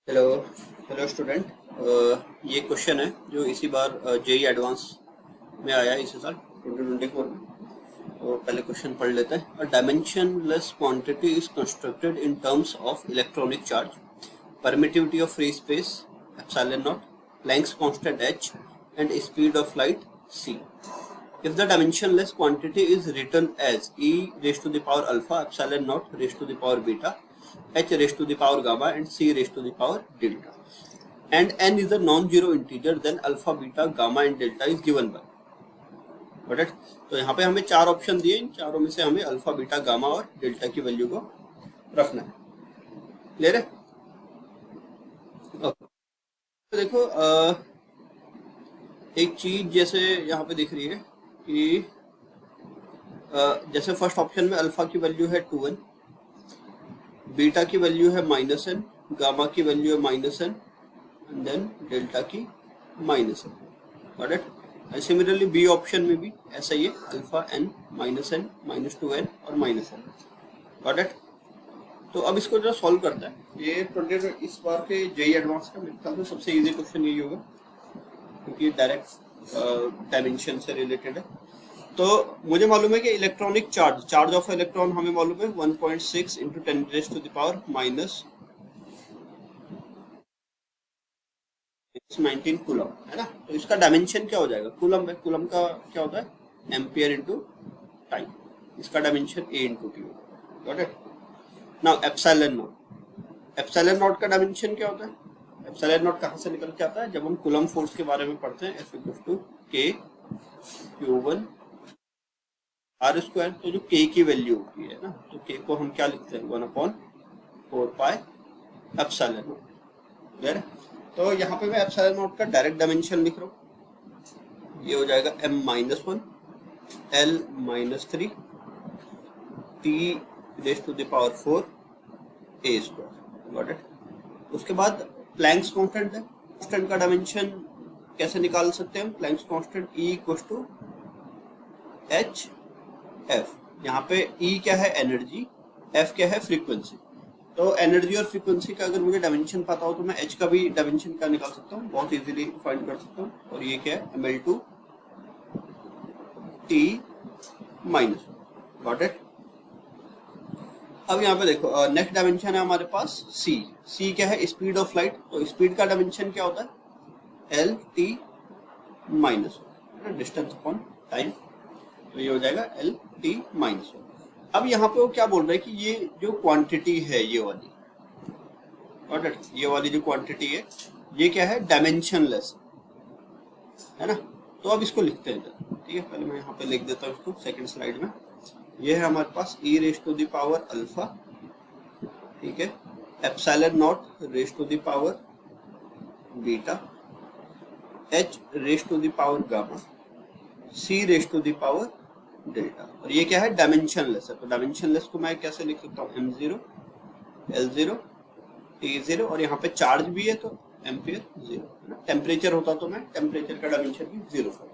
Hello hello student. ये question है जो इसी बार जेई एडवांस में आया है इसी साल 2024 में। तो पहले क्वेश्चन पढ़ लेते हैं। A dimensionless quantity is constructed in terms of electronic charge, permittivity of free space epsilon naught, Planck's constant h and speed of light c. If the dimensionless quantity is written as e raised to the power alpha epsilon naught raised to the power beta h raised to the power gamma and c raised to the power delta, and n is a non-zero integer, then alpha beta gamma and delta is given by. Got it? तो यहाँ पे हमें चार option दिए, इन चारों में से हमें अल्फा बीटा गामा और डेल्टा की वैल्यू को रखना है। क्लियर है? तो देखो एक चीज जैसे यहाँ पे दिख रही है कि जैसे फर्स्ट ऑप्शन में अल्फा की वैल्यू है 2n, बीटा की वैल्यू है -n, गामा की वैल्यू है -n एंड देन डेल्टा की -n। Got it? And similarly B option में भी ऐसा ही है, अल्फा n -n -2n और -n। Got it? तो अब इसको जरा सॉल्व करता है। ये 20 इस बार के जेई एडवांस का मेरे ख्याल से सबसे इजी क्वेश्चन यही होगा क्योंकि डायरेक्ट डायमेंशन से रिलेटेड है। तो मुझे मालूम है कि इलेक्ट्रॉनिक चार्ज ऑफ इलेक्ट्रॉन हमें मालूम है 1.6 into 10 raise to the power -19 coulomb है ना। तो इसका डायमेंशन क्या हो जाएगा? कूलम है, कूलम का क्या होता है? Ampere into time. इसका डायमेंशन ए इंटू टी होगा। Got it? Now epsilon naught का डायमेंशन क्या होता है? एप्सिलॉन नॉट कहाँ से निकल के आता है? जब हम कूलम फोर्स के बारे में पढ़ते हैं, F = K Q1 R square. तो जो K की वैल्यू होती है ना, तो K को हम क्या लिखते हैं? 1/4 पाई एप्सिलॉन नॉट। क्लियर? तो यहाँ पे मैं एप्सिलॉन नॉट का डायरेक्ट डायमेंशन लिख रहा हूँ। ये हो जाएगा m-1 L -3 T raise to the power 4 A square. Got it? उसके बाद प्लैंक्स कांस्टेंट है। कांस्टेंट का डायमेंशन कैसे निकाल सकते हैं हम? Planck's constant E = h f। यहाँ पे E क्या है? एनर्जी। F क्या है? फ्रीक्वेंसी। तो एनर्जी और फ्रीक्वेंसी का अगर मुझे डायमेंशन पता हो तो मैं H का भी डायमेंशन क्या निकाल सकता हूँ? बहुत इजीली फाइंड कर सकता हूँ। और ये क्या है? ml2 T-1। Got it? अब यहाँ पे देखो नेक्स्ट डायमेंशन है हमारे पास C क्या है? Speed of light. तो स्पीड का डायमेंशन क्या होता है? LT-1, distance upon time. तो ये हो जाएगा LT-1। अब यहाँ पे वो क्या बोल रहा है कि ये जो क्वांटिटी है ये वाली, गॉट इट? ये वाली जो क्वांटिटी है ये क्या है? डायमेंशनलेस है ना। तो अब इसको लिखते हैं, ठीक है? पहले मैं यहाँ पे लिख देता हूँ इसको सेकंड स्लाइड में। ये है हमारे पास e raise to the power alpha, ठीक है, epsilon naught raise to the power beta, h raise to the power gamma, c raise to the power delta. और ये क्या है? डायमेंशनलेस है। तो डायमेंशनलेस को मैं कैसे लिख सकता हूँ? m0 L0 T0। और यहाँ पे चार्ज भी है तो एम्पियर 0 है ना। टेम्परेचर होता तो मैं टेम्परेचर का डायमेंशन भी 0 करता।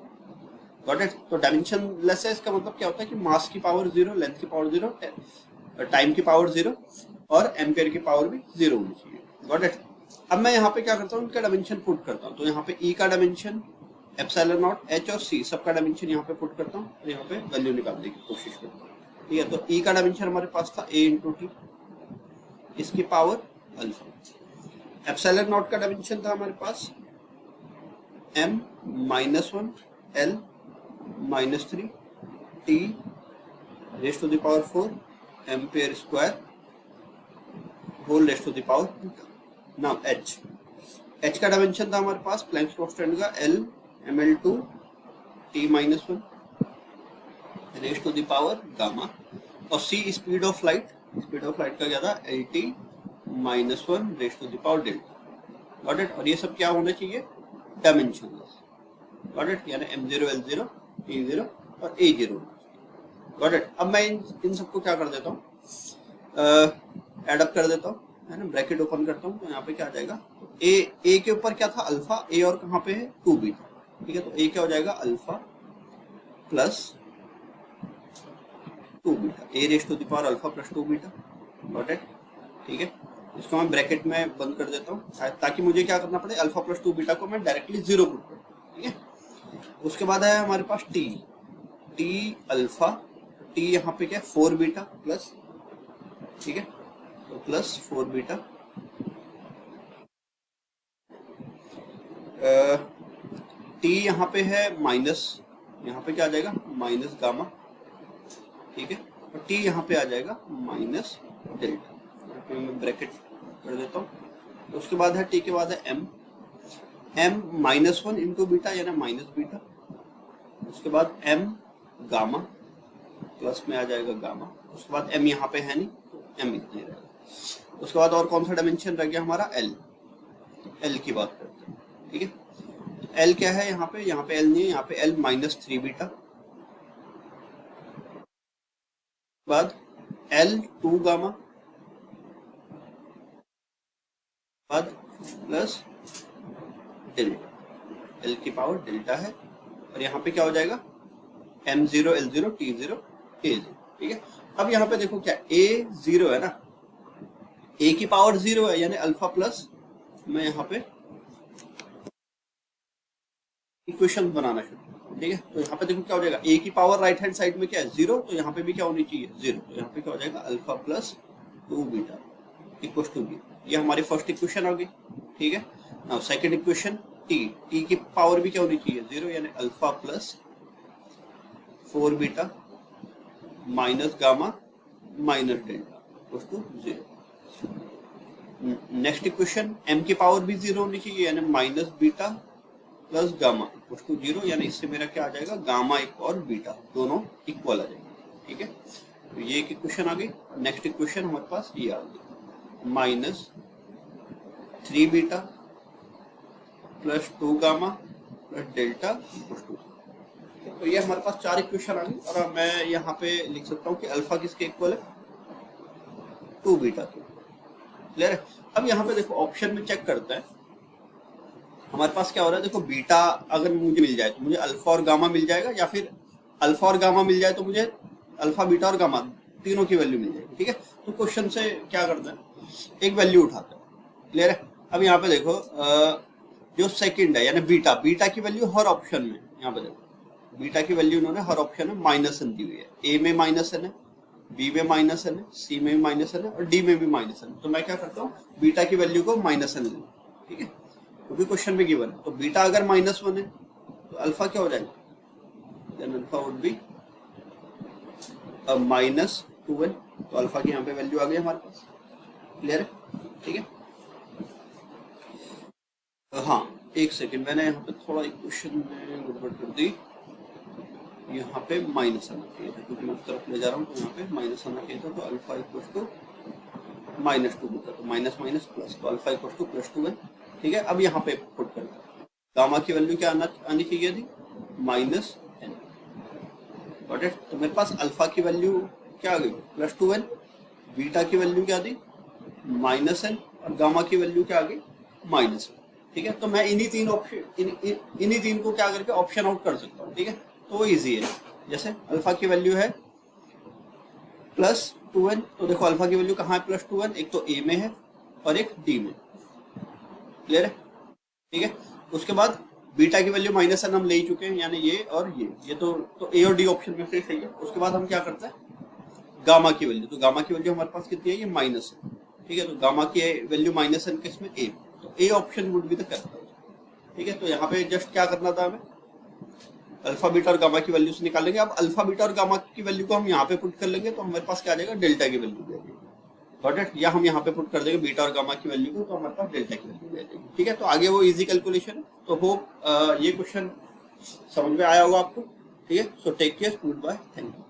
Got it? तो डायमेंशनलेस है, इसका मतलब क्या होता है कि मास की पावर 0, लेंथ की पावर 0, टाइम की पावर 0 और एम्पियर की पावर भी 0 होनी चाहिए। Got it? अब मैं यहाँ पे क्या करता हूँ? इनका डायमेंशन पुट करता हूँ। तो यहाँ पे E का डायमेंशन, एप्सिलॉन नॉट, H और C सबका डायमेंशन यहाँ पे पुट करता हूँ और यहाँ पे वैल्यू निकालने की कोशिश करता हूँ। ठीक है? तो E का डायमेंशन हमारे पास था A इंटू टी, इसकी पावर अल्फा। एप्सिलॉन नॉट का डायमेंशन था हमारे पास m-1 L -3 T raise to the power 4 ampere square whole raise to the power beta. Now H का डायमेंशन था हमारे पास प्लैंक्स कांस्टेंट का L ml2 T-1 raise to the power gamma. और C स्पीड ऑफ लाइट का क्या था? LT-1 raise to the power delta. Got it? और ये सब क्या होना चाहिए? डायमेंशनलेस। Got it? यानी m0 L0 T0 और A0। Got it? अब मैं इन सबको क्या कर देता हूँ? एड अप कर देता हूँ, है ना। ब्रैकेट ओपन करता हूँ तो यहाँ पे क्या आ जाएगा? ए के ऊपर क्या था? अल्फा। ए और कहाँ पे है? 2 बीटा। ठीक है? तो ए क्या हो जाएगा? Alpha plus 2 beta, A raise to the power alpha plus 2 beta. Got it? ठीक है? इसको मैं ब्रैकेट में बंद कर देता हूँ ताकि मुझे क्या करना पड़े, अल्फा प्लस 2 बीटा को मैं डायरेक्टली 0 पुट करूँ, ठीक है। उसके बाद है हमारे पास टी अल्फा, टी यहाँ पे क्या है 4 बीटा प्लस, ठीक है, तो प्लस 4 बीटा, टी यहाँ पे है माइनस, यहाँ पे क्या आ जाएगा माइनस गामा, ठीक है, और टी यहाँ पे आ जाएगा माइनस डेल्टा, यहाँ पे मैं ब्रैकेट कर देता हूँ। उसके बाद है टी के बाद है एम -1 इंटू बीटा यानी माइनस बीटा, उसके बाद एम गामा प्लस में आ जाएगा गामा, उसके बाद एम यहाँ पे है नहीं तो एम इतने रहेगा। उसके बाद और कौन सा डायमेंशन रह गया हमारा, एल की बात करते हैं, ठीक है। एल क्या है यहाँ पे एल नहीं है, यहाँ पे एल -3 बीटा, बाद एल 2 गामा, बाद प्लस डेल्टा, एल की पावर डेल्टा है, और यहाँ पे क्या हो जाएगा m0 l0 t0 a0, ठीक है। अब यहाँ पे देखो क्या a0 है ना, a की पावर 0 है यानी अल्फा प्लस, मैं यहाँ पे इक्वेशन बनाना शुरू, ठीक है। तो यहाँ पे देखो क्या हो जाएगा, a की पावर राइट हैंड साइड में क्या है 0, तो यहाँ पे भी क्या होनी चाहिए 0, तो यहाँ पे क्या हो जाएगा alpha plus 2 beta equal to B, ये हमारी फर्स्ट इक्वेशन आ गई, ठीक है। नाउ सेकंड इक्वेशन टी की पावर भी क्या होनी चाहिए 0 यानी alpha plus 4 beta minus gamma minus delta equal to 0। Next equation m की पावर भी 0 होनी चाहिए यानी minus beta plus gamma equal to 0, यानी इससे मेरा क्या आ जाएगा गामा और बीटा दोनों इक्वल आ जाएंगे, ठीक है। तो ये एक इक्वेशन आ गई। नेक्स्ट इक्वेशन हमारे पास ये आ गई -3 beta plus 2 gamma plus delta equal to, तो ये हमारे पास 4 इक्वेशन आ गई। और अब मैं यहाँ पे लिख सकता हूँ कि अल्फा किसके इक्वल है 2 बीटा के, क्लियर है। अब यहाँ पे देखो ऑप्शन में चेक करते हैं हमारे पास क्या हो रहा है, देखो बीटा अगर मुझे मिल जाए तो मुझे अल्फा और गामा मिल जाएगा, या फिर अल्फा और गामा मिल जाए तो मुझे अल्फा बीटा और गामा तीनों की वैल्यू मिल जाएगी, ठीक है। तो क्वेश्चन से क्या करते हैं, एक वैल्यू उठाते हैं, क्लियर है। अब यहाँ पे देखो जो सेकंड है यानी बीटा की वैल्यू हर ऑप्शन में, यहाँ पे देखो बीटा की वैल्यू उन्होंने हर ऑप्शन में -n दी हुई है, ए में -n है, बी में -n है, सी में भी -n है और डी में भी -n है। तो मैं क्या करता हूँ बीटा की वैल्यू को -n ले, ठीक है, क्योंकि क्वेश्चन में गिवन है। तो बीटा अगर -1 है तो अल्फा क्या हो जाएगा, then alpha would be -2n, तो अल्फा की यहाँ पे वैल्यू आ गई हमारे पास, क्लियर है, ठीक है। हाँ एक सेकंड, मैंने यहाँ पे थोड़ा इक्वेशन में गड़बड़ कर दी, यहाँ पे माइनस आना चाहिए था क्योंकि मैं उस तरफ ले जा रहा हूँ, तो यहाँ पे माइनस आना चाहिए था, तो अल्फा इक्वल टू -2 होता, तो माइनस माइनस प्लस, तो अल्फा इक्वल टू +2n, ठीक है। अब यहाँ पे पुट कर गामा की वैल्यू क्या आनी चाहिए थी -n, गॉट इट। तो मेरे पास अल्फा की वैल्यू क्या आ गई +2n, बीटा की वैल्यू क्या थी -n और गामा की वैल्यू क्या आ गई -n, ठीक है। तो मैं इन्हीं तीन को क्या करके ऑप्शन आउट कर सकता हूँ, ठीक है। तो वो ईजी है, जैसे अल्फा की वैल्यू है +2n, तो देखो अल्फा की वैल्यू कहाँ है +2n, एक तो ए में है और एक डी में, क्लियर है, ठीक है। उसके बाद बीटा की वैल्यू -n हम ले ही चुके हैं, यानी ये और ये तो ए और डी ऑप्शन में से सही है। उसके बाद हम क्या करते हैं गामा की वैल्यू, तो गामा की वैल्यू हमारे पास कितनी है ये -n, ठीक है। तो गामा की वैल्यू -n किसमें ए, तो A option would be the correct, ठीक है। तो यहाँ पे जस्ट क्या करना था हमें, अल्फा बीटा और गामा की वैल्यू से निकालेंगे। अब अल्फा बीटा और गामा की वैल्यू को हम यहाँ पे पुट कर लेंगे तो हमारे पास क्या आ जाएगा डेल्टा की वैल्यू, गॉट इट। या हम यहाँ पे पुट कर देंगे बीटा और गामा की वैल्यू को, तो हमारे पास डेल्टा की वैल्यू आ जाएगी, ठीक है। तो आगे वो इजी कैलकुलेशन है। तो होप ये क्वेश्चन समझ में आया होगा आपको, ठीक है। So take care, goodbye, thank you.